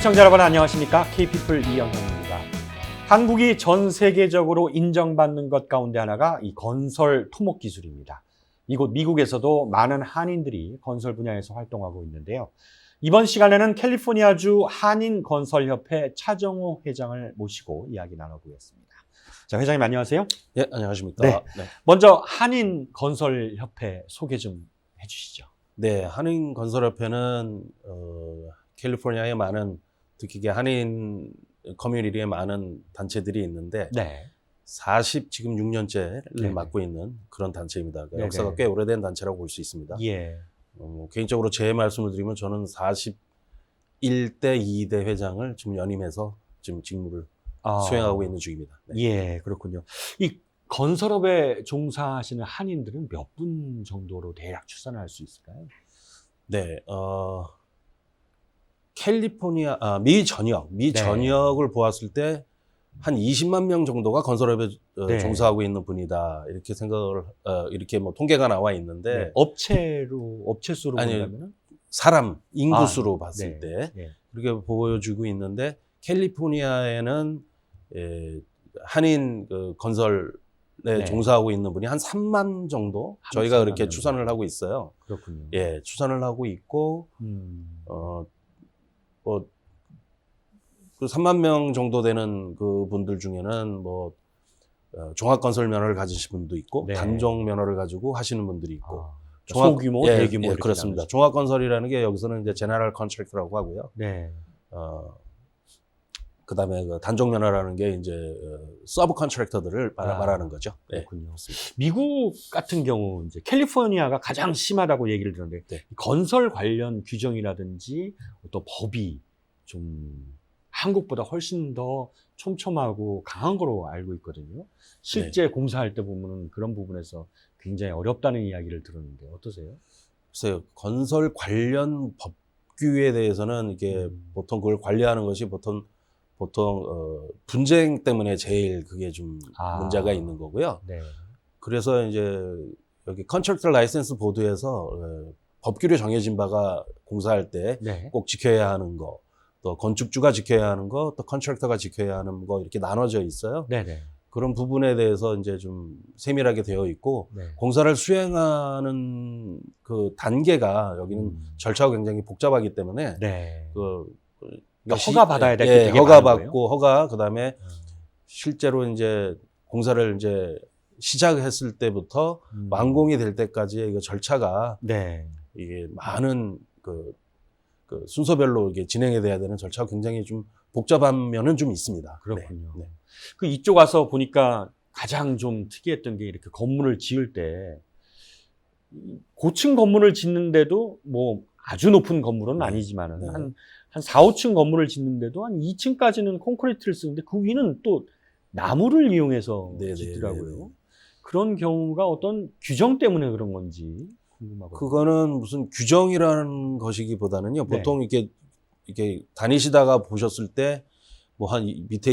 시청자 여러분 안녕하십니까? K피플 이영훈입니다. 한국이 전 세계적으로 인정받는 것 가운데 하나가 이 건설 토목 기술입니다. 이곳 미국에서도 많은 한인들이 건설 분야에서 활동하고 있는데요. 이번 시간에는 캘리포니아주 한인건설협회 차정호 회장을 모시고 이야기 나눠보겠습니다. 자, 회장님 안녕하세요. 예, 안녕하십니까. 네. 먼저 한인건설협회 소개 좀 해주시죠. 네, 한인건설협회는 캘리포니아에 많은 특히 한인 커뮤니티에 많은 단체들이 있는데 네. 지금 6년째를 네네. 맡고 있는 그런 단체입니다. 네네. 역사가 꽤 오래된 단체라고 볼 수 있습니다. 예. 개인적으로 제 말씀을 드리면 저는 41대 2대 회장을 지금 연임해서 지금 직무를 수행하고 있는 중입니다. 네. 예, 그렇군요. 이 건설업에 종사하시는 한인들은 몇 분 정도로 대략 추산할 수 있을까요? 네, 미 전역을 보았을 때 한 20만 명 정도가 건설업에 네. 종사하고 있는 분이다. 이렇게 생각을, 이렇게 뭐 통계가 나와 있는데. 네. 업체 수로 아니, 본다면은? 인구수로 봤을 네. 때. 네. 그렇게 보여주고 있는데, 캘리포니아에는, 한인 건설에 네. 종사하고 있는 분이 한 3만 정도? 저희가 3만 그렇게 정도. 추산을 하고 있어요. 그렇군요. 예, 추산을 하고 있고, 그 3만 명 정도 되는 그 분들 중에는 종합건설 면허를 가지신 분도 있고, 네. 단종 면허를 가지고 하시는 분들이 있고. 소규모, 예, 대규모. 예, 이렇게 그렇습니다. 나누죠. 종합건설이라는 게 여기서는 이제 제너럴 컨트랙터라고 하고요. 네. 그 다음에 그 단종 면허라는 게 이제 서브 컨트랙터들을 말하는 거죠. 그렇군요. 네, 미국 같은 경우 이제 캘리포니아가 가장 심하다고 얘기를 들었는데 네. 건설 관련 규정이라든지 또 법이 좀 한국보다 훨씬 더 촘촘하고 강한 거로 알고 있거든요. 실제 공사할 때 보면은 그런 부분에서 굉장히 어렵다는 이야기를 들었는데 어떠세요? 글쎄요, 건설 관련 법규에 대해서는 이게 보통 그걸 관리하는 것이 보통 분쟁 때문에 제일 그게 좀 문제가 있는 거고요. 네. 그래서 이제 여기 컨트랙터 라이센스 보드에서 법규로 정해진 바가 공사할 때 꼭 네. 지켜야 하는 거, 또 건축주가 지켜야 하는 거, 또 컨트랙터가 지켜야 하는 거 이렇게 나눠져 있어요. 네네. 그런 부분에 대해서 이제 좀 세밀하게 되어 있고 네. 공사를 수행하는 그 단계가 여기는 절차가 굉장히 복잡하기 때문에 네. 그러니까 허가 받아야 될 게 되게 허가 많은 받고 그다음에 실제로 이제 공사를 이제 시작했을 때부터 완공이 될 때까지의 그 절차가 네. 이게 많은 그 순서별로 이게 진행이 돼야 되는 절차가 굉장히 좀 복잡한 면은 좀 있습니다. 그렇군요. 네. 그 이쪽 와서 보니까 가장 좀 특이했던 게 이렇게 건물을 지을 때 고층 건물을 짓는데도 뭐 아주 높은 건물은 아니지만은 네. 한 4, 5층 건물을 짓는데도 한 2층까지는 콘크리트를 쓰는데 그 위는 또 나무를 이용해서 네, 짓더라고요. 네, 네. 그런 경우가 어떤 규정 때문에 그런 건지 궁금하거든요. 그거는 무슨 규정이라는 것이기보다는요. 네. 보통 이렇게 다니시다가 보셨을 때 뭐 한 밑에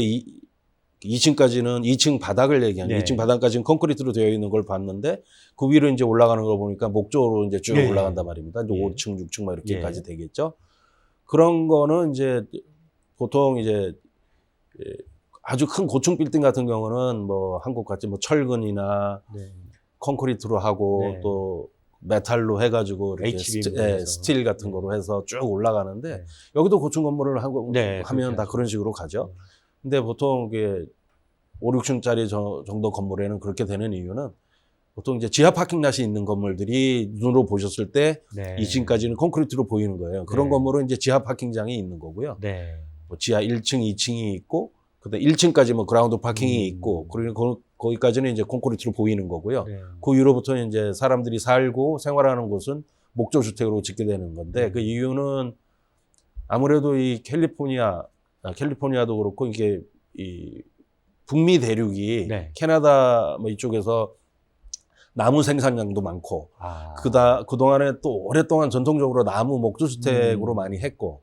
2층까지는 2층 바닥을 얘기하는 네. 2층 바닥까지는 콘크리트로 되어 있는 걸 봤는데 그 위로 이제 올라가는 걸 보니까 목조로 이제 쭉 네. 올라간단 말입니다. 이제 예. 5층, 6층 막 이렇게까지 예. 되겠죠. 그런 거는 이제 보통 이제 아주 큰 고층 빌딩 같은 경우는 뭐 한국 같이 뭐 철근이나 네. 콘크리트로 하고 네. 또 메탈로 해가지고 이렇게 HBM 로 해서. 스틸 같은 네. 거로 해서 쭉 올라가는데 네. 여기도 고층 건물을 네, 하면 그렇게 다 하죠. 그런 식으로 가죠. 네. 근데 보통 이게 5, 6층짜리 정도 건물에는 그렇게 되는 이유는 보통 이제 지하 파킹랏이 있는 건물들이 눈으로 보셨을 때 네. 2층까지는 콘크리트로 보이는 거예요. 그런 네. 건물은 이제 지하 파킹장이 있는 거고요. 네. 뭐 지하 1층, 2층이 있고 그다음에 1층까지 뭐 그라운드 파킹이 있고 그리고 거기까지는 이제 콘크리트로 보이는 거고요. 네. 그 위로부터 이제 사람들이 살고 생활하는 곳은 목조 주택으로 짓게 되는 건데 그 이유는 아무래도 이 캘리포니아도 그렇고 이게 이 북미 대륙이 네. 캐나다 뭐 이쪽에서 나무 생산량도 많고 그동안에 또 오랫동안 전통적으로 나무 목조 주택으로 많이 했고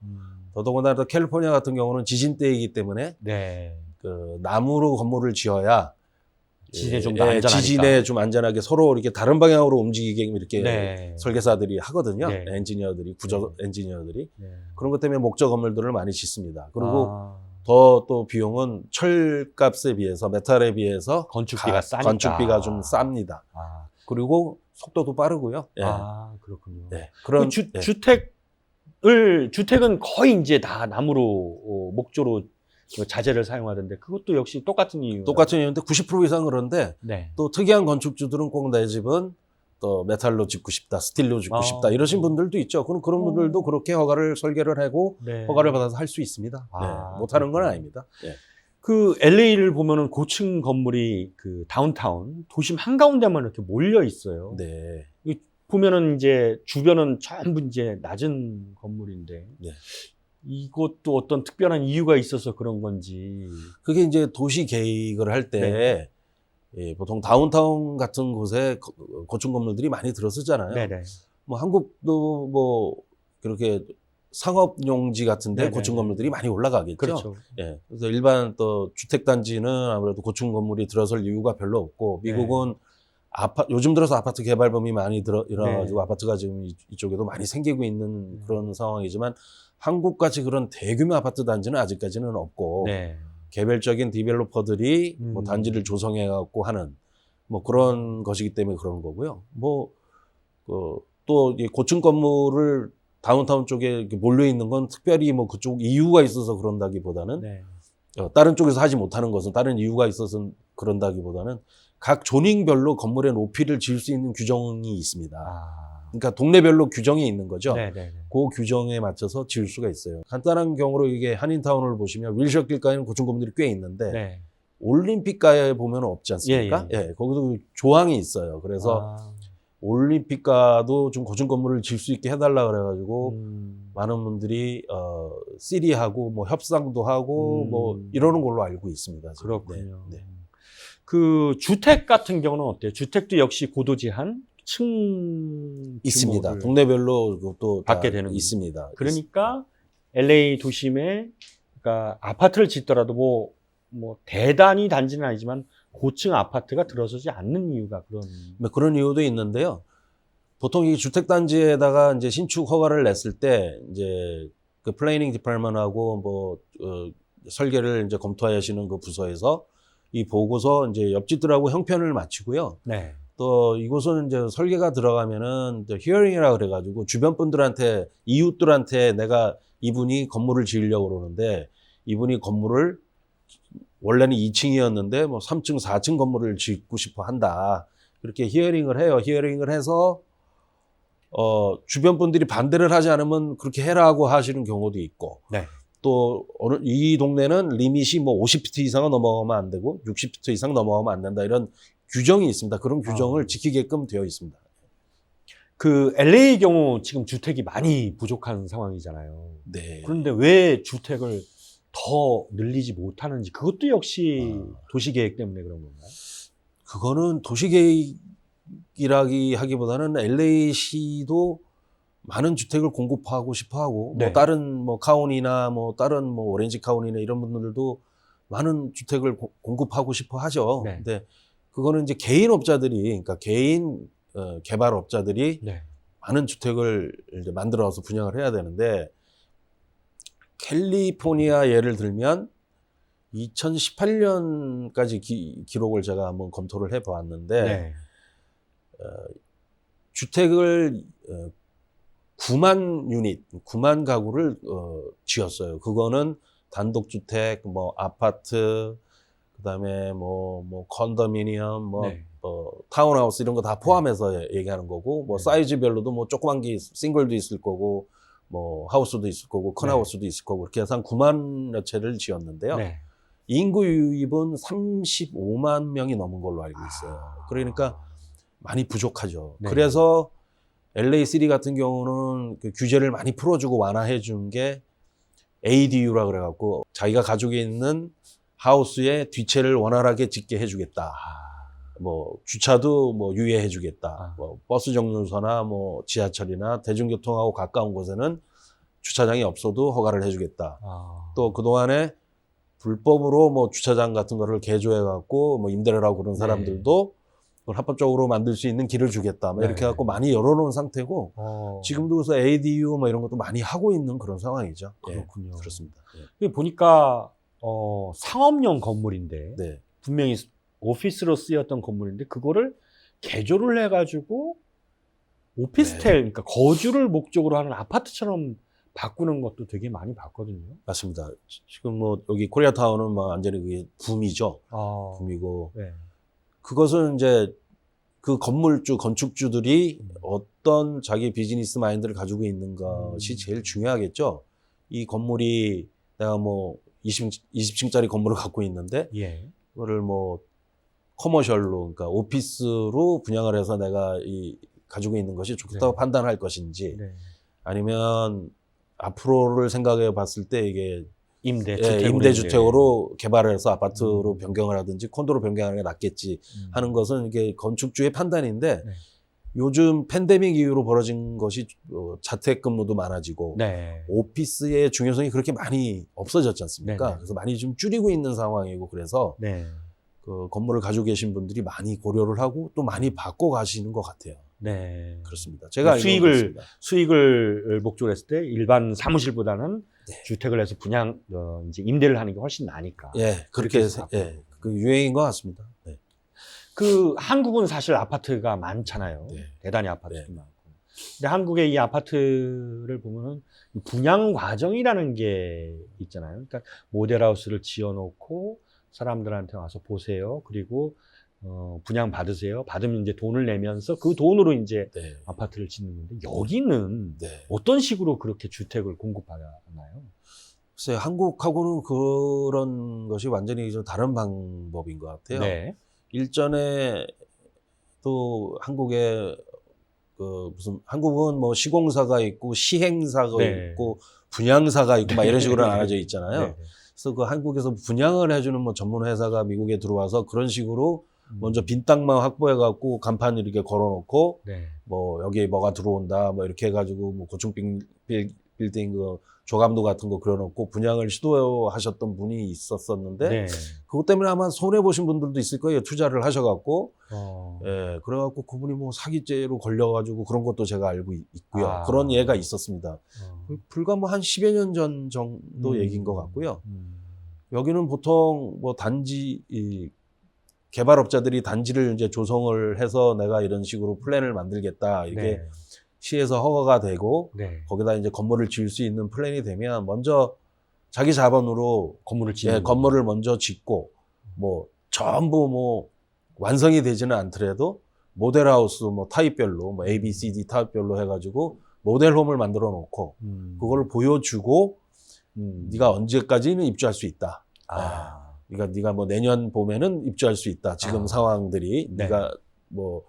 더더군다나 캘리포니아 같은 경우는 지진대이기 때문에 네. 그 나무로 건물을 지어야 지진에 좀 더 안전하니까. 지진에 좀 안전하게 서로 이렇게 다른 방향으로 움직이게 이렇게 네. 설계사들이 하거든요. 네. 엔지니어들이, 구조 엔지니어들이. 네. 그런 것 때문에 목적 건물들을 많이 짓습니다. 그리고 아, 더 또 비용은 철값에 비해서, 메탈에 비해서 건축비가 싸니까. 건축비가 좀 쌉니다. 아, 그리고 속도도 빠르고요. 예. 아, 그렇군요. 네. 그 예. 주택은 거의 이제 다 나무로 목조로 자재를 사용하던데 그것도 역시 똑같은 이유. 똑같은 이유인데 90% 이상 그런데 네. 또 특이한 건축주들은 꼭 내 집은 또 메탈로 짓고 싶다, 스틸로 짓고 싶다 이러신 분들도 있죠. 그런 분들도 그렇게 허가를 설계를 하고 네. 허가를 받아서 할 수 있습니다. 아, 네. 못하는 건 그렇군요. 아닙니다. 예. 그 LA를 보면은 고층 건물이 그 다운타운 도심 한가운데만 이렇게 몰려 있어요. 네. 보면은 이제 주변은 전부 이제 낮은 건물인데 네. 이것도 어떤 특별한 이유가 있어서 그런 건지. 그게 이제 도시 계획을 할 때 네. 예, 보통 다운타운 같은 곳에 고층 건물들이 많이 들어서잖아요. 네네. 뭐 한국도 뭐 그렇게 상업용지 같은데 네네네. 고층 건물들이 많이 올라가겠죠. 그렇죠. 예. 그래서 일반 또 주택단지는 아무래도 고층 건물이 들어설 이유가 별로 없고 미국은 요즘 들어서 아파트 개발붐이 많이 일어나가지고 네. 아파트가 지금 이쪽에도 많이 생기고 있는 그런 상황이지만 한국같이 그런 대규모 아파트 단지는 아직까지는 없고 네. 개별적인 디벨로퍼들이 뭐 단지를 조성해 갖고 하는 뭐 그런 것이기 때문에 그런 거고요. 뭐 또 고층 건물을 다운타운 쪽에 이렇게 몰려 있는 건 특별히 뭐 그쪽 이유가 있어서 그런다기보다는 네. 다른 쪽에서 하지 못하는 것은 다른 이유가 있어서 그런다기보다는 각 조닝별로 건물의 높이를 지을 수 있는 규정이 있습니다. 아. 그러니까 동네별로 규정이 있는 거죠. 네네네. 그 규정에 맞춰서 지을 수가 있어요. 간단한 경우로 이게 한인타운을 보시면 윌셔길가에는 고층 건물들이 꽤 있는데 네. 올림픽가에 보면 없지 않습니까? 예. 예, 거기도 조항이 있어요. 그래서 올림픽가도 좀 고층 건물을 지을 수 있게 해달라 그래가지고 많은 분들이 시리하고 뭐 협상도 하고 뭐 이러는 걸로 알고 있습니다. 지금. 그렇군요. 네. 그 주택 같은 경우는 어때요? 주택도 역시 고도제한 층 있습니다. 규모를 동네별로 또 받게 되는 있습니다. 그러니까 LA 도심에 그러니까 아파트를 짓더라도 뭐 대단히 단지는 아니지만 고층 아파트가 들어서지 않는 이유가 그런 이유도 있는데요. 보통 이 주택단지에다가 이제 신축 허가를 냈을 때 이제 그 플래닝 디파트먼트하고 뭐 설계를 이제 검토하시는 그 부서에서 이 보고서 이제 옆집들하고 형편을 맞추고요. 네. 또 이곳은 이제 설계가 들어가면은 히어링이라 그래가지고 주변 분들한테 이웃들한테 내가 이분이 건물을 지으려고 그러는데 이분이 건물을 원래는 2층이었는데 뭐 3층, 4층 건물을 짓고 싶어 한다. 그렇게 히어링을 해요. 히어링을 해서 주변 분들이 반대를 하지 않으면 그렇게 해라고 하시는 경우도 있고. 네. 또 이 동네는 리밋이 뭐 50피트 이상은 넘어가면 안 되고 60피트 이상 넘어가면 안 된다. 이런 규정이 있습니다. 그런 규정을 지키게끔 되어 있습니다. 그 LA 경우 지금 주택이 많이 부족한 상황이잖아요. 네. 그런데 왜 주택을 더 늘리지 못하는지 그것도 역시 도시계획 때문에 그런 건가요? 그거는 도시계획이라기 하기보다는 LA시도 많은 주택을 공급하고 싶어 하고, 네. 뭐 다른 뭐 카운티나 뭐 다른 뭐 오렌지 카운티나 이런 분들도 많은 주택을 공급하고 싶어 하죠. 네. 근데 그거는 이제 개인업자들이, 그러니까 개인 개발업자들이 네. 많은 주택을 이제 만들어서 분양을 해야 되는데, 캘리포니아 예를 들면 2018년까지 기록을 제가 한번 검토를 해보았는데 네. 주택을 9만 유닛, 9만 가구를 지었어요. 그거는 단독주택, 뭐 아파트, 그다음에 뭐 컨도미니엄, 네. 타운하우스 이런 거 다 포함해서 얘기하는 거고, 뭐 네. 사이즈별로도 뭐 조그만 게 싱글도 있을 거고, 뭐 하우스도 있을 거고, 큰 네. 하우스도 있을 거고, 그렇게 해서 한 9만 여 채를 지었는데요. 네. 인구 유입은 35만 명이 넘은 걸로 알고 있어요. 그러니까 많이 부족하죠. 네. 그래서 LA3 같은 경우는 그 규제를 많이 풀어주고 완화해 준 게 ADU라 그래갖고 자기가 가지고 있는 하우스의 뒷채를 원활하게 짓게 해주겠다. 뭐 주차도 뭐 유예해주겠다. 뭐 버스 정류소나 뭐 지하철이나 대중교통하고 가까운 곳에는 주차장이 없어도 허가를 해주겠다. 또 그동안에 불법으로 뭐 주차장 같은 거를 개조해 갖고 뭐 임대를 하고 그런 사람들도 그걸 합법적으로 만들 수 있는 길을 주겠다. 뭐 이렇게 네. 갖고 많이 열어놓은 상태고 지금도 그래서 ADU 뭐 이런 것도 많이 하고 있는 그런 상황이죠. 그렇군요. 예, 그렇습니다. 여기 보니까 상업용 건물인데 네. 분명히 오피스로 쓰였던 건물인데 그거를 개조를 해가지고 오피스텔, 그러니까 거주를 목적으로 하는 아파트처럼 바꾸는 것도 되게 많이 봤거든요. 맞습니다. 지금 뭐 여기 코리아타운은 뭐 완전히 그게 붐이죠. 아, 붐이고 네. 그것은 이제 그 건물주, 건축주들이 어떤 자기 비즈니스 마인드를 가지고 있는 것이 제일 중요하겠죠. 이 건물이 내가 뭐 20층짜리 건물을 갖고 있는데 예. 그거를 뭐 커머셜로, 그러니까 오피스로 분양을 해서 내가 가지고 있는 것이 좋다고 네. 판단할 것인지 네. 아니면 앞으로를 생각해 봤을 때 이게 임대주택으로 임대주택으로 개발해서 아파트로 변경을 하든지 콘도로 변경하는 게 낫겠지 하는 것은 이게 건축주의 판단인데 네. 요즘 팬데믹 이후로 벌어진 것이 자택근무도 많아지고 네. 오피스의 중요성이 그렇게 많이 없어졌지 않습니까? 네네. 그래서 많이 좀 줄이고 있는 상황이고 그래서 네. 그 건물을 가지고 계신 분들이 많이 고려를 하고 또 많이 바꿔 가시는 것 같아요. 네. 그렇습니다. 제가 알기로는 수익을 그렇습니다. 수익을 목적으로 했을 때 일반 사무실보다는 네. 주택을 해서 분양 이제 임대를 하는 게 훨씬 나니까. 예, 그렇게 해서 그 유행인 것 같습니다. 네. 그 한국은 사실 아파트가 많잖아요. 네. 대단히 아파트도 네. 많고. 근데 한국의 이 아파트를 보면은 분양 과정이라는 게 있잖아요. 그러니까 모델하우스를 지어놓고 사람들한테 와서 보세요. 그리고 분양 받으세요. 받으면 이제 돈을 내면서 그 돈으로 이제 네. 아파트를 짓는 건데 여기는 네. 어떤 식으로 그렇게 주택을 공급하나요? 글쎄요, 한국하고는 그런 것이 완전히 좀 다른 방법인 것 같아요. 네. 일전에 또 한국에 한국은 뭐 시공사가 있고 시행사가 네. 있고 분양사가 있고 막 이런 식으로 나눠져 있잖아요. 네. 그래서 그 한국에서 분양을 해주는 뭐 전문 회사가 미국에 들어와서 그런 식으로 먼저 빈 땅만 확보해 갖고 간판 이렇게 걸어놓고 네. 뭐 여기에 뭐가 들어온다 뭐 이렇게 해가지고 뭐 고층 빌딩 그 조감도 같은 거 그려놓고 분양을 시도하셨던 분이 있었었는데 네. 그것 때문에 아마 손해 보신 분들도 있을 거예요. 투자를 하셔갖고 어. 예 그래갖고 그분이 뭐 사기죄로 걸려가지고 그런 것도 제가 알고 있고요. 아. 그런 예가 있었습니다. 불과 뭐 한 10여 년 전 정도 얘기인 것 같고요. 여기는 보통 뭐 단지 개발업자들이 단지를 이제 조성을 해서 내가 이런 식으로 플랜을 만들겠다 이게 네. 시에서 허가가 되고 네. 거기다 이제 건물을 지을 수 있는 플랜이 되면 먼저 자기 자본으로 건물을 짓는 건물을 먼저 짓고 뭐 전부 뭐 완성이 되지는 않더라도 모델하우스 뭐 타입별로 뭐 A, B, C, D 타입별로 해가지고 모델홈을 만들어 놓고 그걸 보여주고 네가 언제까지는 입주할 수 있다. 아. 그러니까 네가 뭐 내년 봄에는 입주할 수 있다. 지금 상황들이 네. 네가 뭐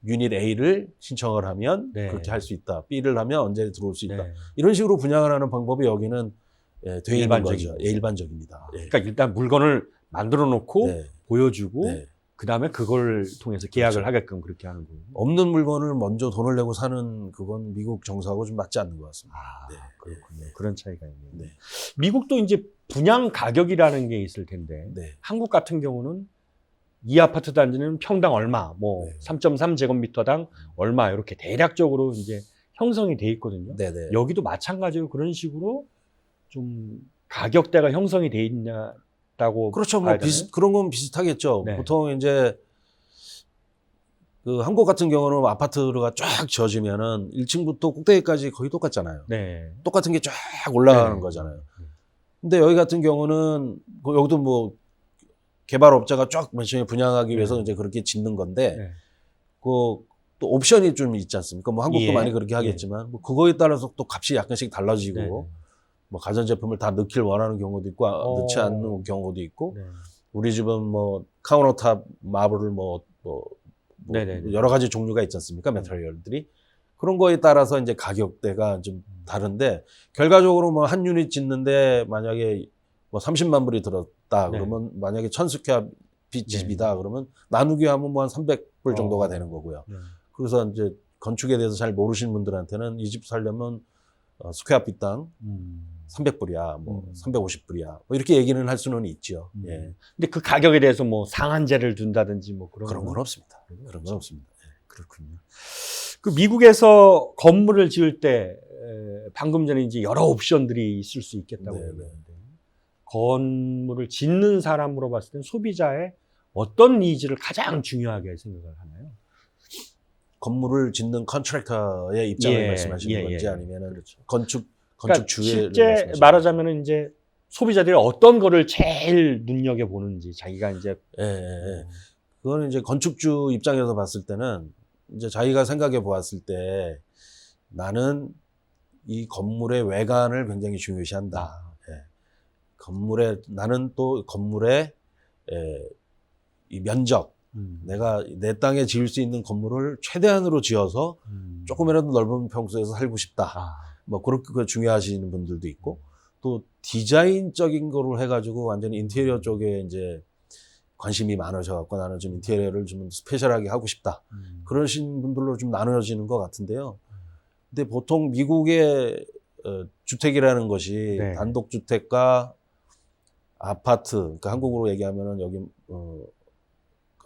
유닛 A를 신청을 하면 네. 그렇게 할 수 있다. B를 하면 언제 들어올 수 있다. 네. 이런 식으로 분양을 하는 방법이 여기는 되어 있는 일반적인 거죠. 예, 일반적입니다. 예. 그러니까 일단 물건을 만들어 놓고 네. 보여주고 네. 그다음에 그걸 통해서 계약을 그렇죠. 하게끔 그렇게 하는 거예요. 없는 물건을 먼저 돈을 내고 사는 그건 미국 정서하고 좀 맞지 않는 것 같습니다. 아, 네. 그렇군요. 그런 차이가 있네요. 네. 미국도 이제 분양 가격이라는 게 있을 텐데 네. 한국 같은 경우는 이 아파트 단지는 평당 얼마, 뭐 네. 3.3제곱미터당 얼마 이렇게 대략적으로 이제 형성이 돼 있거든요. 네, 네. 여기도 마찬가지로 그런 식으로 좀 가격대가 형성이 돼 있냐고 그렇죠. 뭐 봐야 되나요? 그런 건 비슷하겠죠. 네. 보통 이제 그 한국 같은 경우는 아파트가 쫙 지어지면은 1층부터 꼭대기까지 거의 똑같잖아요. 네. 똑같은 게 쫙 올라가는 네. 거잖아요. 근데 여기 같은 경우는 여기도 뭐 개발업자가 쫙 맨 처음에 분양하기 위해서 네. 이제 그렇게 짓는 건데 네. 그 또 옵션이 좀 있지 않습니까? 뭐 한국도 예. 많이 그렇게 하겠지만 뭐 그거에 따라서 또 값이 약간씩 달라지고 네. 뭐 가전제품을 다 넣길 원하는 경우도 있고 넣지 어. 않는 경우도 있고 네. 우리 집은 뭐 카운터탑 마블을 뭐 네네네. 여러 가지 종류가 있지 않습니까? 메터리얼들이. 그런 거에 따라서 이제 가격대가 좀 다른데 결과적으로 뭐 한 유닛 짓는데 만약에 뭐 30만 불이 들었다. 네. 그러면 만약에 1000스퀘어 핏 네. 집이다. 그러면 나누기 하면 뭐 한 300불 정도가 되는 거고요. 네. 그래서 이제 건축에 대해서 잘 모르시는 분들한테는 이 집 살려면 스퀘어 핏당 300불이야, 뭐 350불이야, 뭐 이렇게 얘기는 할 수는 있죠. 예. 근데 그 가격에 대해서 뭐 상한제를 둔다든지 뭐 그런 그런 건 건 없습니다. 그런 건 없습니다. 그렇군요. 그 미국에서 건물을 지을 때 방금 전에 이제 여러 옵션들이 있을 수 있겠다고 네, 네. 얘기했는데 건물을 짓는 사람으로 봤을 땐 소비자의 어떤 니즈를 가장 중요하게 생각을 하나요? 건물을 짓는 컨트랙터의 입장을 예, 말씀하시는 예, 건지 예. 아니면은 그렇죠. 건축주의 실제 말하자면은 이제 소비자들이 어떤 거를 제일 눈여겨 보는지 자기가 이제 예, 예, 예. 그거는 이제 건축주 입장에서 봤을 때는 이제 자기가 생각해 보았을 때 나는 이 건물의 외관을 굉장히 중요시한다. 예. 나는 또 건물의 이 면적, 내가 내 땅에 지을 수 있는 건물을 최대한으로 지어서 조금이라도 넓은 평수에서 살고 싶다. 뭐 그렇게 중요하시는 분들도 있고 또 디자인적인 거를 해가지고 완전히 인테리어 쪽에 이제 관심이 많으셔갖고 나는 좀 인테리어를 좀 스페셜하게 하고 싶다. 그러신 분들로 좀 나눠지는 것 같은데요. 근데 보통 미국의 주택이라는 것이 네. 단독주택과 아파트, 그러니까 한국으로 얘기하면은 여기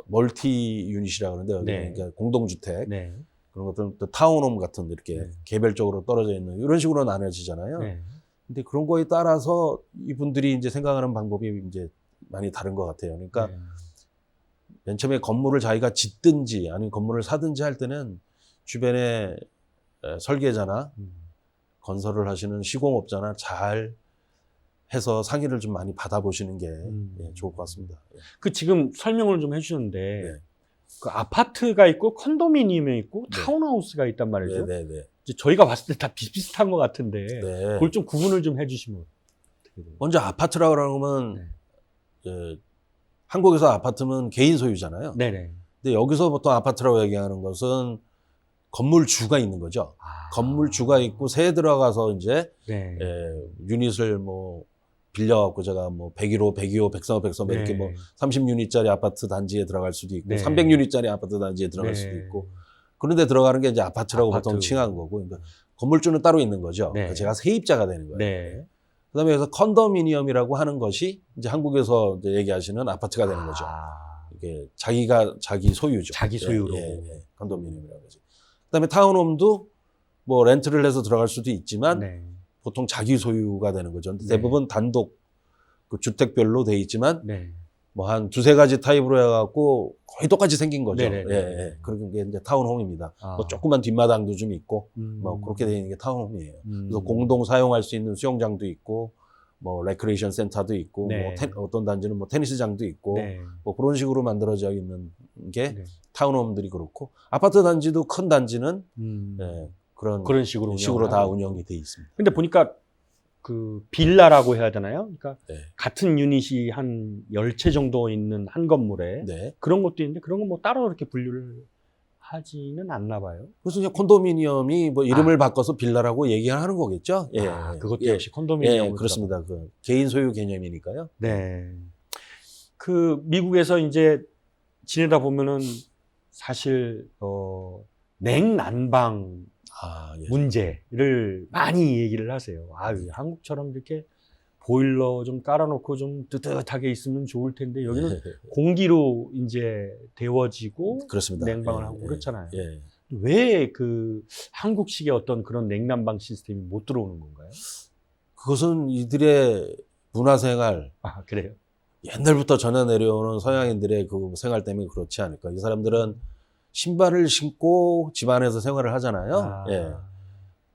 멀티 유닛이라고 그러는데 여기 네. 그러니까 공동주택 네. 그런 것들은 또 타운홈 같은 이렇게 네. 개별적으로 떨어져 있는 이런 식으로 나눠지잖아요. 네. 근데 그런 거에 따라서 이분들이 이제 생각하는 방법이 이제 많이 다른 것 같아요. 그러니까 네. 맨 처음에 건물을 자기가 짓든지 아니면 건물을 사든지 할 때는 주변에 설계자나 건설을 하시는 시공업자나 잘 해서 상의를 좀 많이 받아보시는 게 좋을 것 같습니다. 그 지금 설명을 좀 해주셨는데 네. 그 아파트가 있고 컨도미니엄이 있고 네. 타운하우스가 있단 말이죠. 네, 네, 네. 이제 저희가 봤을 때 다 비슷비슷한 것 같은데 네. 그걸 좀 구분을 좀 해주시면 어떻게 돼요? 먼저 아파트라고 그러면 네. 한국에서 아파트는 개인 소유잖아요. 네네. 근데 여기서 보통 아파트라고 얘기하는 것은 건물주가 있는 거죠. 건물주가 있고 새에 들어가서 이제 네. 유닛을 뭐 빌려갖고 제가 뭐 101호, 102호, 103호, 103호 네. 이렇게 뭐 30유닛짜리 아파트 단지에 들어갈 수도 있고 네. 300유닛짜리 아파트 단지에 들어갈 네. 수도 있고 그런데 들어가는 게 이제 아파트라고 아파트. 보통 칭한 거고 그러니까 건물주는 따로 있는 거죠. 네. 그러니까 제가 세입자가 되는 거예요. 네. 그다음에 그래서 컨도미니엄이라고 하는 것이 이제 한국에서 이제 얘기하시는 아파트가 되는 거죠. 이게 자기 소유죠. 자기 소유로. 컨도미니엄이라고 하죠. 그다음에 타운홈도 뭐 렌트를 해서 들어갈 수도 있지만 네. 보통 자기 소유가 되는 거죠. 근데 네. 대부분 단독 그 주택별로 돼 있지만 네. 뭐 한 두세 가지 타입으로 해갖고 거의 똑같이 생긴 거죠. 네네네. 그런 게 이제 타운홈입니다. 아. 뭐 조그만 뒷마당도 좀 있고 뭐 그렇게 되어 있는 게 타운홈이에요. 그래서 공동 사용할 수 있는 수영장도 있고 뭐 레크레이션 센터도 있고 네. 뭐 어떤 단지는 뭐 테니스장도 있고 네. 뭐 그런 식으로 만들어져 있는 게 네. 타운홈들이 그렇고 아파트 단지도 큰 단지는 그런 식으로 다 하고. 운영이 돼 있습니다. 근데 보니까 그 빌라라고 해야 되나요? 그러니까 네. 같은 유닛이 한 10채 정도 있는 한 건물에 네. 그런 것도 있는데 그런 건 뭐 따로 이렇게 분류를 하지는 않나 봐요. 그래서 이제 콘도미니엄이 뭐 이름을 바꿔서 빌라라고 얘기하는 거겠죠. 예. 그것도 예. 역시 컨도미니엄. 예, 그렇습니다. 그 개인 소유 개념이니까요. 네. 그 미국에서 이제 지내다 보면은 사실 냉난방 예. 문제를 많이 얘기를 하세요. 한국처럼 이렇게 보일러 좀 깔아놓고 좀 뜨뜻하게 있으면 좋을 텐데 여기는 공기로 이제 데워지고 그렇습니다. 냉방을 하고 그렇잖아요. 예. 왜 그 한국식의 어떤 그런 냉난방 시스템이 못 들어오는 건가요? 그것은 이들의 문화생활, 그래요? 옛날부터 전해 내려오는 서양인들의 그 생활 때문에 그렇지 않을까. 이 사람들은 신발을 신고 집안에서 생활을 하잖아요. 예.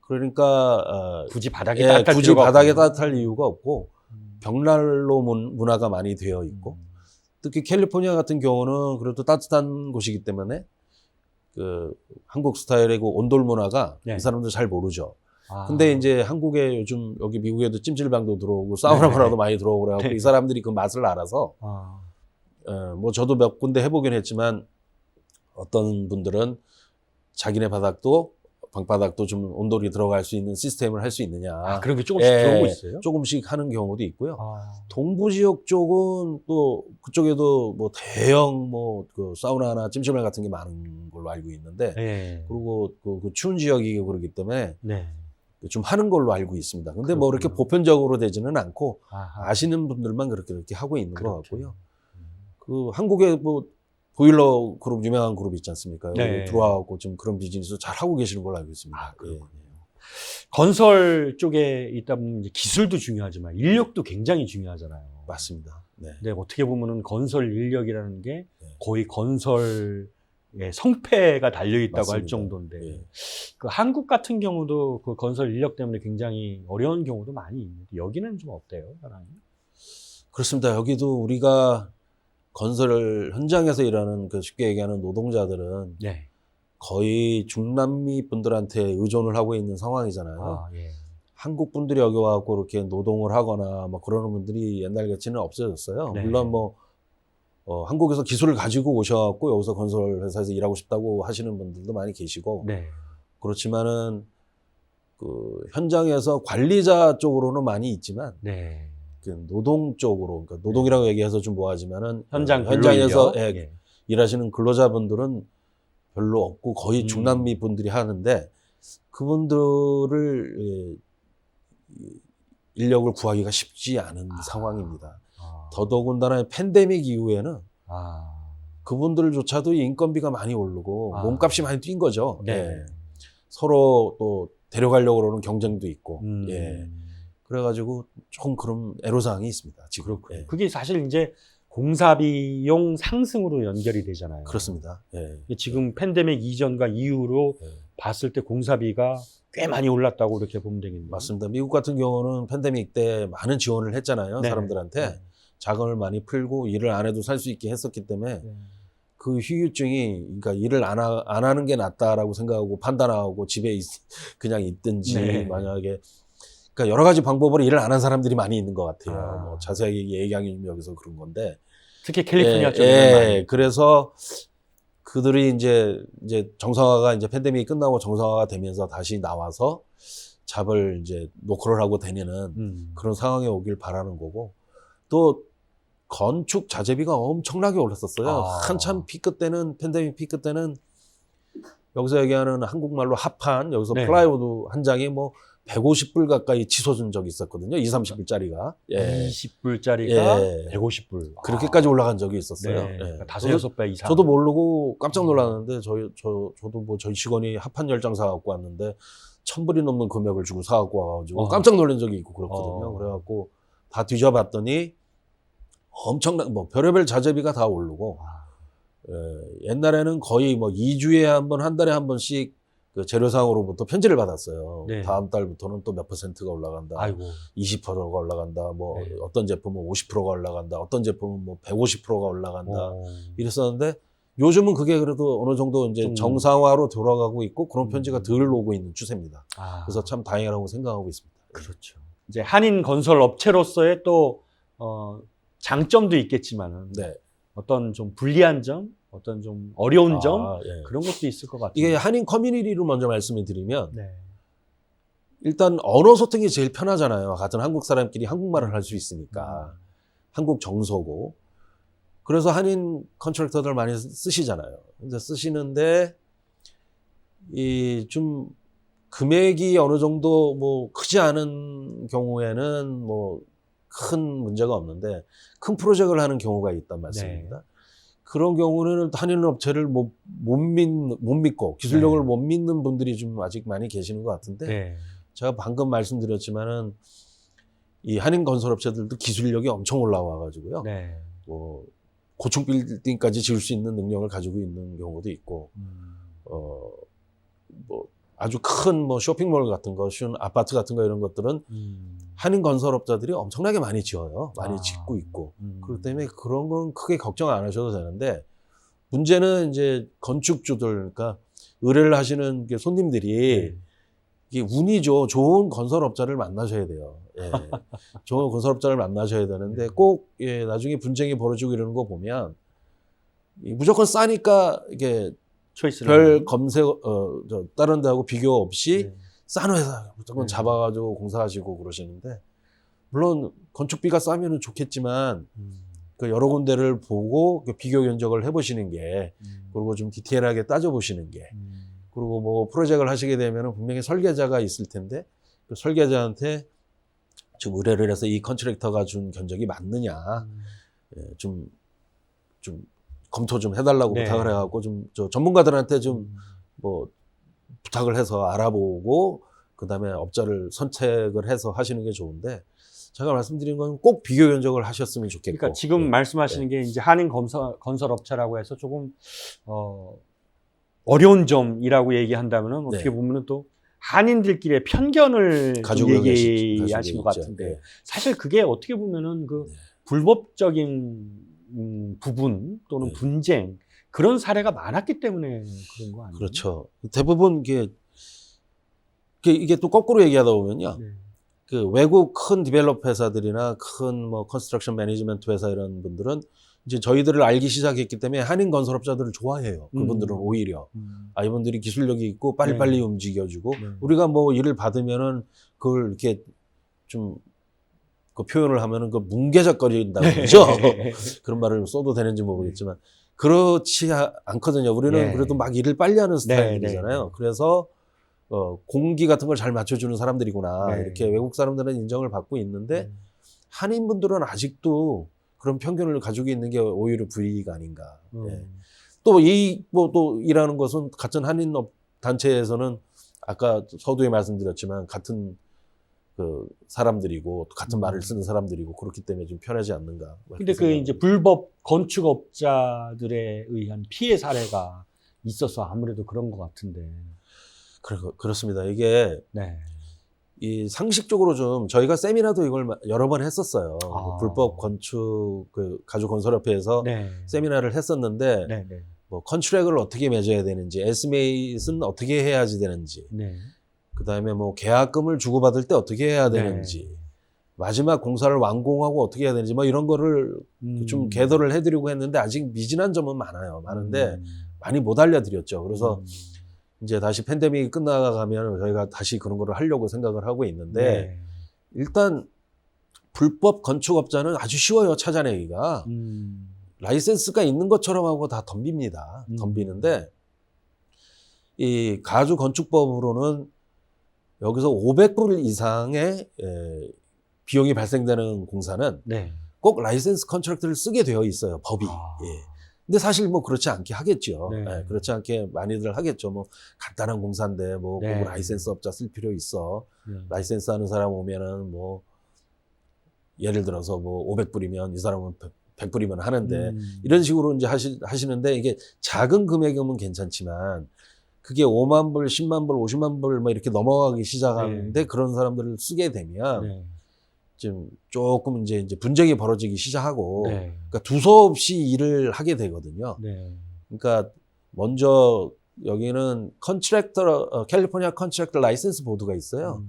그러니까 굳이 바닥에 따뜻할 굳이 필요가 바닥에 없구나. 따뜻할 이유가 없고 벽난로 문화가 많이 되어 있고 특히 캘리포니아 같은 경우는 그래도 따뜻한 곳이기 때문에 그 한국 스타일의 그 온돌 문화가 네. 이 사람들 잘 모르죠. 근데 이제 한국에 요즘 여기 미국에도 찜질방도 들어오고 사우나 문화도 많이 들어오고 그래갖고 네. 이 사람들이 그 맛을 알아서 뭐 저도 몇 군데 해보긴 했지만 어떤 분들은 자기네 방바닥도 좀 온돌이 들어갈 수 있는 시스템을 할 수 있느냐. 그런 게 조금씩 들어오고 있어요? 조금씩 하는 경우도 있고요. 동부 지역 쪽은 또 그쪽에도 뭐 대형 뭐 그 사우나나 찜질방 같은 게 많은 걸로 알고 있는데 네. 그리고 그 추운 지역이고 그러기 때문에 네. 좀 하는 걸로 알고 있습니다. 근데 뭐 그렇군요. 이렇게 보편적으로 되지는 않고 아하. 아시는 분들만 그렇게 하고 있는 것 그렇군요. 같고요. 그 한국에 뭐 보일러 그룹 유명한 그룹 있지 않습니까? 네. 여기 들어와갖고 지금 그런 비즈니스 잘 하고 계시는 걸로 알고 있습니다. 아, 그렇군요. 예. 건설 쪽에 있다 보면 이제 기술도 중요하지만 인력도 굉장히 중요하잖아요. 맞습니다. 네. 근데 어떻게 보면은 건설 인력이라는 게 네. 거의 건설의 성패가 달려 있다고 할 맞습니다. 정도인데 예. 그 한국 같은 경우도 그 건설 인력 때문에 굉장히 어려운 경우도 많이 있는데 여기는 좀 어때요, 현황이? 그렇습니다. 여기도 우리가 건설 현장에서 일하는 그 쉽게 얘기하는 노동자들은 네. 거의 중남미 분들한테 의존을 하고 있는 상황이잖아요. 아, 예. 한국 분들이 여기 와갖고 이렇게 노동을 하거나 뭐 그러는 분들이 옛날같이는 없어졌어요. 네. 물론 뭐 한국에서 기술을 가지고 오셔갖고 여기서 건설 회사에서 일하고 싶다고 하시는 분들도 많이 계시고 네. 그렇지만은 그 현장에서 관리자 쪽으로는 많이 있지만 네. 그 노동 쪽으로 그러니까 노동이라고 얘기해서 좀 뭐하지만은 근로인력. 현장에서 예. 일하시는 근로자분들은 별로 없고 거의 음. 중남미 분들이 하는데 그분들을 인력을 구하기가 쉽지 않은 상황입니다. 아. 더더군다나 팬데믹 이후에는 아. 그분들조차도 인건비가 많이 오르고 아. 몸값이 많이 뛴 거죠. 네. 예. 서로 또 데려가려고 그러는 경쟁도 있고. 음. 예. 그래가지고 조금 그런 애로사항이 있습니다. 지금. 그렇군요. 예. 그게 사실 이제 공사 비용 상승으로 연결이 되잖아요. 그렇습니다. 예. 지금 팬데믹 이전과 이후로 예. 봤을 때 공사비가 꽤 많이 올랐다고 이렇게 보면 되겠네요. 맞습니다. 미국 같은 경우는 팬데믹 때 많은 지원을 했잖아요. 네. 사람들한테. 네. 자금을 많이 풀고 일을 안 해도 살 수 있게 했었기 때문에 네. 그 후유증이 그러니까 일을 안 하는 게 낫다라고 생각하고 판단하고 집에 그냥 있든지 네. 만약에 그러니까 여러 가지 방법으로 일을 안 한 사람들이 많이 있는 것 같아요. 아. 뭐 자세하게 얘기하기 좀 여기서 그런 건데. 특히 캘리포니아 예, 쪽에 예, 많이. 그래서 그들이 이제 정상화가 이제 팬데믹이 끝나고 정상화가 되면서 다시 나와서 잡을 이제 노크를 하고 다니는 그런 상황에 오길 바라는 거고 또 건축 자재비가 엄청나게 올랐었어요. 아. 한참 피크 때는 팬데믹 피크 때는 여기서 얘기하는 한국말로 합판 여기서 네. 플라이우드 한 장에 뭐 150불 가까이 치솟은 적이 있었거든요. 20-30불짜리가. 예. 20불짜리가 예. 150불. 그렇게까지 올라간 적이 있었어요. 네. 예. 그러니까 5-6배 이상. 저도 모르고 깜짝 놀랐는데 저도 뭐 저희 직원이 합판 10장 사갖고 왔는데 1,000불이 넘는 금액을 주고 사갖고 와가지고 깜짝 놀란 적이 있고 그렇거든요. 그래갖고 다 뒤져봤더니 엄청난 뭐 별의별 자재비가 다 오르고 옛날에는 거의 뭐 2주에 한 번, 한 달에 한 번씩 그 재료상으로부터 편지를 받았어요. 네. 다음 달부터는 또 몇 %가 올라간다. 아이고. 20%가 올라간다. 뭐 네. 어떤 제품은 50%가 올라간다. 어떤 제품은 뭐 150%가 올라간다. 오. 이랬었는데 요즘은 그게 그래도 어느 정도 이제 좀- 정상화로 돌아가고 있고 그런 편지가 덜 오고 있는 추세입니다. 아. 그래서 참 다행이라고 생각하고 있습니다. 그렇죠. 이제 한인 건설 업체로서의 또 장점도 있겠지만은 네. 어떤 좀 불리한 점, 어떤 좀 어려운 점 예. 그런 것도 있을 것 같아요. 이게 한인 커뮤니티로 먼저 말씀을 드리면 네. 일단 언어 소통이 제일 편하잖아요. 같은 한국 사람끼리 한국말을 할 수 있으니까. 한국 정서고. 그래서 한인 컨트랙터들 많이 쓰시잖아요. 근데 쓰시는데 이 좀 금액이 어느 정도 뭐 크지 않은 경우에는 뭐 큰 문제가 없는데 큰 프로젝트를 하는 경우가 있단 말씀입니다. 네. 그런 경우는 한인 업체를 못 믿고 기술력을 네. 못 믿는 분들이 좀 아직 많이 계시는 것 같은데 네. 제가 방금 말씀드렸지만은 이 한인 건설업체들도 기술력이 엄청 올라와가지고요. 네. 뭐 고층 빌딩까지 지을 수 있는 능력을 가지고 있는 경우도 있고, 뭐 아주 큰 뭐 쇼핑몰 같은 거, 쉬운 아파트 같은 거 이런 것들은 한인 건설업자들이 엄청나게 많이 지어요. 많이 짓고 있고. 그렇기 때문에 그런 건 크게 걱정 안 하셔도 되는데 문제는 이제 건축주들, 그러니까 의뢰를 하시는 게 손님들이 네. 이게 운이죠. 좋은 건설업자를 만나셔야 돼요. 예. 좋은 건설업자를 만나셔야 되는데 꼭 예, 나중에 분쟁이 벌어지고 이러는 거 보면 무조건 싸니까 이게 초이스를 별 검색 다른 데하고 비교 없이 네. 싼 회사 무조건 네. 잡아가지고 공사하시고 그러시는데 물론 건축비가 싸면은 좋겠지만 그 여러 군데를 보고 그 비교 견적을 해보시는 게 그리고 좀 디테일하게 따져보시는 게 그리고 뭐 프로젝트를 하시게 되면은 분명히 설계자가 있을 텐데 그 설계자한테 좀 의뢰를 해서 이 컨트랙터가 준 견적이 맞느냐, 예, 좀 검토 좀 해달라고 네. 부탁을 해갖고 저 전문가들한테 좀 뭐 부탁을 해서 알아보고 그 다음에 업자를 선택을 해서 하시는 게 좋은데, 제가 말씀드린 건 꼭 비교 견적을 하셨으면 좋겠고. 그러니까 지금 예. 말씀하시는 게 이제 한인 건설업체라고 해서 조금 어려운 점이라고 얘기한다면은 어떻게 네. 보면은 또 한인들끼리의 편견을 좀 가지고 얘기하신 것 있죠. 같은데, 네. 사실 그게 어떻게 보면은 그 네. 불법적인 부분 또는 네. 분쟁, 그런 사례가 많았기 때문에 그런 거 아니에요? 그렇죠. 대부분 이게 또 거꾸로 얘기하다 보면요. 네. 그 외국 큰 디벨롭 회사들이나 큰 뭐 컨스트럭션 매니지먼트 회사 이런 분들은 이제 저희들을 알기 시작했기 때문에 한인 건설업자들을 좋아해요. 그분들은 오히려. 이분들이 기술력이 있고 빨리빨리 네. 움직여주고, 네. 우리가 뭐 일을 받으면은 그걸 이렇게 좀 그 표현을 하면은 그 뭉개적거린다고 그러죠. 그런 말을 써도 되는지 모르겠지만 그렇지 않거든요. 우리는 네. 그래도 막 일을 빨리 하는 네, 스타일이잖아요. 네. 그래서 공기 같은 걸 잘 맞춰주는 사람들이구나. 네. 이렇게 외국 사람들은 인정을 받고 있는데, 한인분들은 아직도 그런 편견을 가지고 있는 게 오히려 불이익 아닌가. 예. 또 또 일하는 것은 같은 한인 단체에서는 아까 서두에 말씀드렸지만 같은 그 사람들이고 또 같은 말을 쓰는 사람들이고 그렇기 때문에 좀 편하지 않는가. 근데 그 이제 불법 건축업자들에 의한 피해 사례가 있어서 아무래도 그런 것 같은데. 그렇습니다. 이게 네. 이 상식적으로 좀 저희가 세미나도 이걸 여러 번 했었어요. 아. 불법 건축 그 가주건설협회에서 네. 세미나를 했었는데, 네, 네. 뭐 컨트랙을 어떻게 맺어야 되는지, 에스티메이트는 어떻게 해야지 되는지, 네. 그다음에 뭐 계약금을 주고받을 때 어떻게 해야 되는지, 네. 마지막 공사를 완공하고 어떻게 해야 되는지 뭐 이런 거를 좀 개도를 해드리고 했는데 아직 미진한 점은 많은데 많이 못 알려드렸죠. 그래서 이제 다시 팬데믹이 끝나가면 저희가 다시 그런 거를 하려고 생각을 하고 있는데, 네. 일단 불법 건축업자는 아주 쉬워요, 찾아내기가. 라이센스가 있는 것처럼 하고 다 덤빕니다. 덤비는데, 이 가주건축법으로는 여기서 500불 이상의 비용이 발생되는 공사는 네. 꼭 라이센스 컨트랙트를 쓰게 되어 있어요, 법이. 아. 예. 근데 사실 뭐 그렇지 않게 하겠죠. 네. 예, 그렇지 않게 많이들 하겠죠. 뭐 간단한 공사인데 뭐 네. 꼭 라이센스 업자 쓸 필요 있어. 네. 라이센스 하는 사람 오면은 뭐 예를 들어서 뭐 500불이면 이 사람은 100불이면 하는데 이런 식으로 이제 하시는데, 이게 작은 금액이면 괜찮지만 그게 5만 불, 10만 불, 50만 불 뭐 이렇게 넘어가기 시작하는데, 그런 사람들을 쓰게 되면 네. 좀 조금 이제 분쟁이 벌어지기 시작하고, 네. 그러니까 두서없이 일을 하게 되거든요. 네. 그러니까 먼저 여기는 캘리포니아 컨트랙터 라이센스 보드가 있어요.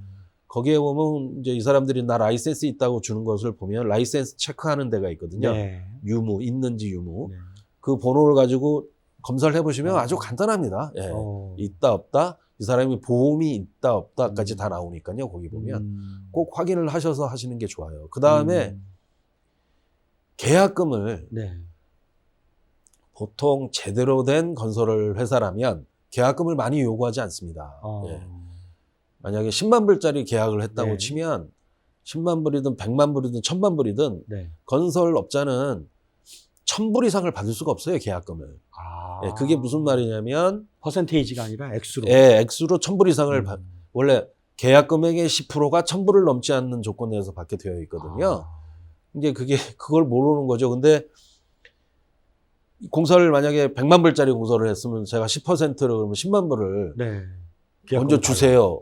거기에 보면 이제 이 사람들이 나 라이센스 있다고 주는 것을 보면 라이센스 체크하는 데가 있거든요. 네. 유무, 있는지 유무. 네. 그 번호를 가지고 검사를 해보시면 아주 간단합니다. 예. 있다 없다, 이 사람이 보험이 있다 없다까지 다 나오니까요. 거기 보면 꼭 확인을 하셔서 하시는 게 좋아요. 그 다음에 계약금을 네. 보통 제대로 된 건설 회사라면 계약금을 많이 요구하지 않습니다. 예. 만약에 10만 불짜리 계약을 했다고 네. 치면 10만 불이든 100만 불이든 1000만 불이든 네. 건설업자는 1000불 이상을 받을 수가 없어요, 계약금을. 아. 예, 그게 무슨 말이냐면 퍼센테이지가 아니라 액수로. 예, 액수로 1000불 이상을 원래 계약 금액의 10%가 1000불을 넘지 않는 조건 내에서 받게 되어 있거든요. 이제 그걸 모르는 거죠. 근데 공사를 만약에 100만 불짜리 공사를 했으면 제가 10%를 그러면 10만 불을 네. 먼저 주세요.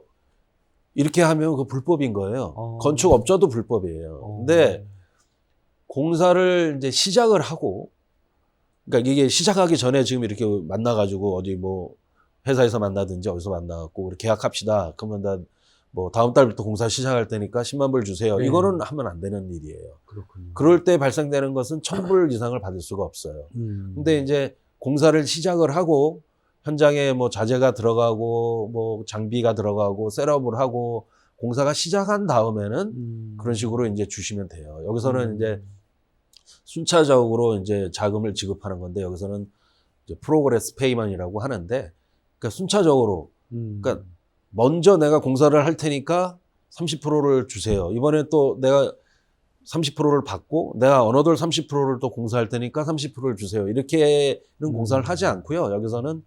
이렇게 하면 그 불법인 거예요. 건축업자도 불법이에요. 근데 공사를 이제 시작을 하고, 그러니까 이게 시작하기 전에 지금 이렇게 만나가지고 어디 뭐 회사에서 만나든지 어디서 만나갖고 우리 계약합시다. 그러면 뭐 다음 달부터 공사 시작할 테니까 10만 불 주세요. 네. 이거는 하면 안 되는 일이에요. 그렇군요. 그럴 때 발생되는 것은 1000불 이상을 받을 수가 없어요. 근데 이제 공사를 시작을 하고 현장에 뭐 자재가 들어가고 뭐 장비가 들어가고 셋업을 하고 공사가 시작한 다음에는 그런 식으로 이제 주시면 돼요. 여기서는 이제 순차적으로 이제 자금을 지급하는 건데, 여기서는 이제 프로그레스 페이먼이라고 하는데, 그러니까 순차적으로, 그러니까 먼저 내가 공사를 할 테니까 30%를 주세요. 이번에 또 내가 30%를 받고 내가 어너덜 30%를 또 공사할 테니까 30%를 주세요. 이렇게는 공사를 하지 않고요. 여기서는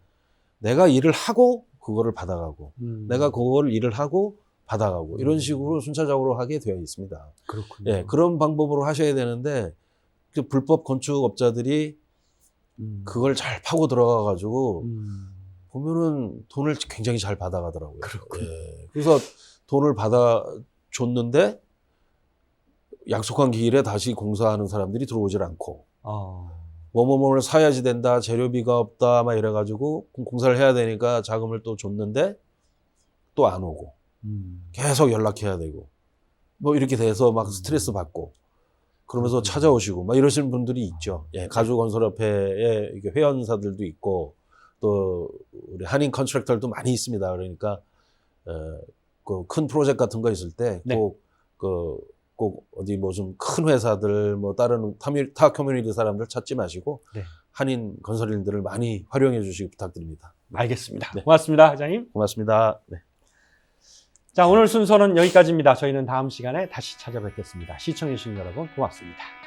내가 일을 하고 그거를 받아가고 내가 그걸 일을 하고 받아가고 이런 식으로 순차적으로 하게 되어 있습니다. 그렇군요. 예, 그런 방법으로 하셔야 되는데 그 불법 건축업자들이 그걸 잘 파고 들어가가지고 보면은 돈을 굉장히 잘 받아가더라고요. 그렇군요. 예, 그래서 돈을 받아줬는데 약속한 기일에 다시 공사하는 사람들이 들어오질 않고 뭐뭐뭐를 사야지 된다, 재료비가 없다 막 이래가지고 공사를 해야 되니까 자금을 또 줬는데 또 안 오고 계속 연락해야 되고 뭐 이렇게 돼서 막 스트레스 받고 그러면서 찾아오시고 막 이러시는 분들이 있죠. 예, 가주건설협회에 이게 회원사들도 있고 또 우리 한인 컨트랙터들도 많이 있습니다. 그러니까 그 큰 프로젝트 같은 거 있을 때 네. 꼭 어디 뭐 좀 큰 회사들 뭐 다른 타 커뮤니티 사람들 찾지 마시고 네. 한인 건설인들을 많이 활용해 주시기 부탁드립니다. 알겠습니다. 네. 고맙습니다, 회장님. 고맙습니다. 네. 자, 오늘 순서는 여기까지입니다. 저희는 다음 시간에 다시 찾아뵙겠습니다. 시청해주신 여러분 고맙습니다.